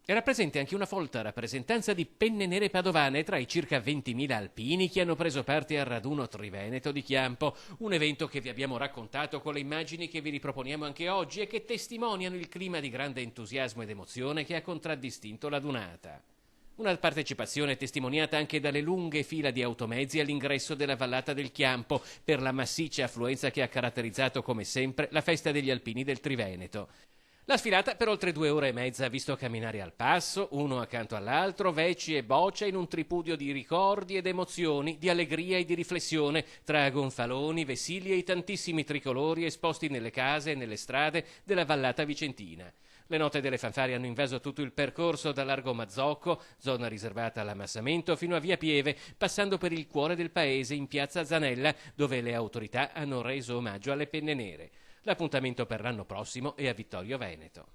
Era presente anche una folta rappresentanza di penne nere padovane tra i circa 20.000 alpini che hanno preso parte al raduno triveneto di Chiampo, un evento che vi abbiamo raccontato con le immagini che vi riproponiamo anche oggi e che testimoniano il clima di grande entusiasmo ed emozione che ha contraddistinto la dunata. Una partecipazione testimoniata anche dalle lunghe fila di automezzi all'ingresso della vallata del Chiampo per la massiccia affluenza che ha caratterizzato come sempre la festa degli alpini del Triveneto. La sfilata per oltre 2 ore e mezza ha visto camminare al passo, uno accanto all'altro, veci e boccia in un tripudio di ricordi ed emozioni, di allegria e di riflessione, tra gonfaloni, vessilli e i tantissimi tricolori esposti nelle case e nelle strade della vallata vicentina. Le note delle fanfare hanno invaso tutto il percorso da Largo Mazzocco, zona riservata all'ammassamento, fino a Via Pieve, passando per il cuore del paese in piazza Zanella, dove le autorità hanno reso omaggio alle penne nere. L'appuntamento per l'anno prossimo è a Vittorio Veneto.